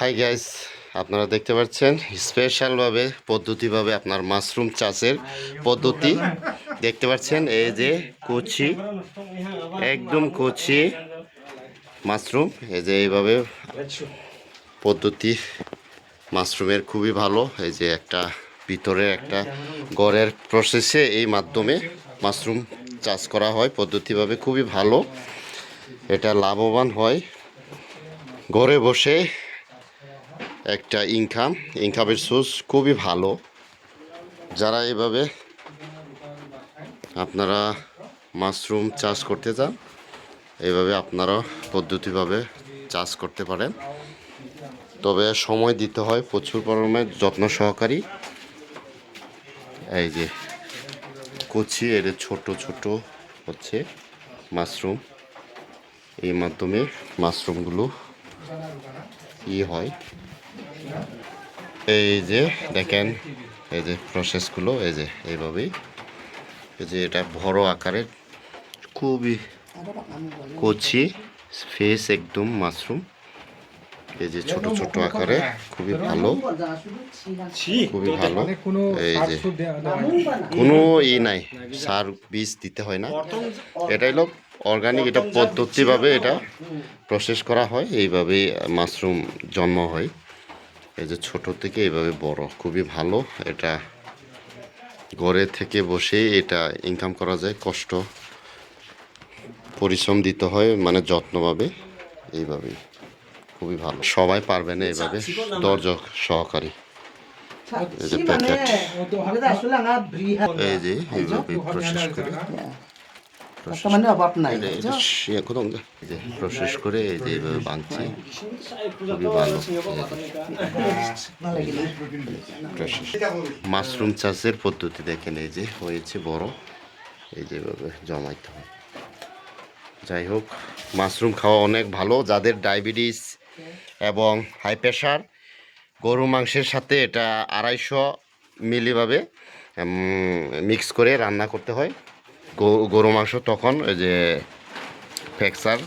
Hi guys, আপনারা দেখতে পাচ্ছেন স্পেশালভাবে পদ্ধতিভাবে আপনার মাশরুম চাষের পদ্ধতি দেখতে পাচ্ছেন। এই যে কচি, একদম কচি মাশরুম, এই যে এইভাবে পদ্ধতি মাশরুমের খুবই ভালো। এই যে একটা ভিতরে একটা ঘরের প্রসেসে এই মাধ্যমে মাশরুম চাষ করা হয় পদ্ধতিভাবে, খুবই ভালো। এটা লাভবান হয়, ঘরে বসে একটা ইনকামের সোর্স খুবই ভালো। যারা এভাবে আপনারা মাশরুম চাষ করতে চান, এভাবে আপনারা পদ্ধতিভাবে চাষ করতে পারেন। তবে সময় দিতে হয় প্রচুর পরিমাণে, যত্ন সহকারী। এই যে কচি, এর ছোট ছোট হচ্ছে মাশরুম, এই মাধ্যমে মাশরুমগুলো হয়। এই যে দেখেন, এই যে প্রসেসগুলো, এই যে এইভাবেই, এই যে এটা বড় আকারের খুবই কচি ফেস একদম মাশরুম, এই যে ছোট ছোট আকারে খুবই ভালো, খুবই ভালো। এই যে কোনো নাই, সার বীজ দিতে হয় না, এটাই হলো অর্গানিক। এটা পদ্ধতিভাবে এটা প্রসেস করা হয়, এইভাবেই মাশরুম জন্ম হয়। এই যে ছোট থেকে এইভাবে বড়, খুবই ভালো। এটা ঘরে থেকে বসে এটা ইনকাম করা যায়, কষ্ট পরিশ্রম দিতে হয়, মানে যত্নভাবে। এইভাবেই খুবই ভালো, সবাই পারবে না এইভাবে ধৈর্য সহকারী। এই যে প্যাকেট, এই যে এইভাবে প্রসেস করে প্রসেস করে এই যে এইভাবে বাঁধছি, খুবই ভালো। মাশরুম চাষের পদ্ধতি দেখেন, এই যে হয়েছে বড়, এই যেভাবে জমাইতে হয়। যাই হোক, মাশরুম খাওয়া অনেক ভালো। যাদের ডায়াবেটিস এবং হাই প্রেশার, গরু মাংসের সাথে এটা 250 মিলিভাবে মিক্স করে রান্না করতে হয় গরু মাংস, তখন ওই যে প্রেশার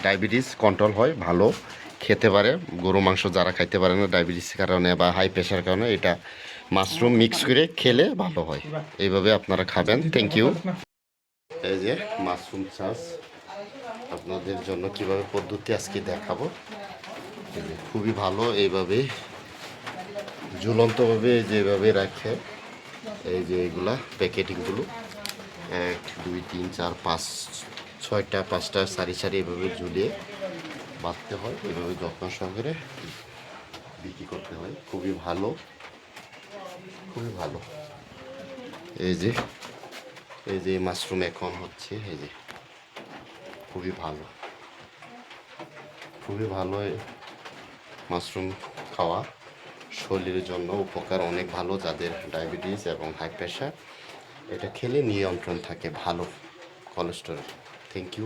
ডায়াবেটিস কন্ট্রোল হয়, ভালো খেতে পারে। গরু মাংস যারা খাইতে পারে না ডায়াবেটিসের কারণে বা হাই প্রেশার কারণে, এটা মাশরুম মিক্স করে খেলে ভালো হয়। এইভাবে আপনারা খাবেন। Thank you. এই যে মাশরুম চাষ আপনাদের জন্য কিভাবে পদ্ধতি আজকে দেখাবো, এই যে খুবই ভালো। এইভাবে ঝুলন্তভাবে যেভাবে রাখে, এই যে এগুলা প্যাকেটিংগুলো 1 2 3 4 5 6টা 5টা সারি সারি এভাবে ঝুলিয়ে বাঁধতে হয়, এভাবে যত্ন সহকারে বিক্রি করতে হয়। খুবই ভালো, খুবই ভালো। এই যে মাশরুম এখন হচ্ছে, এই যে খুবই ভালো, খুবই ভালো। মাশরুম খাওয়া শরীরের জন্য উপকার অনেক ভালো। যাদের ডায়াবেটিস এবং হাই প্রেশার, এটা খেলে নিয়ন্ত্রণ থাকে, ভালো কোলেস্টেরল। Thank you.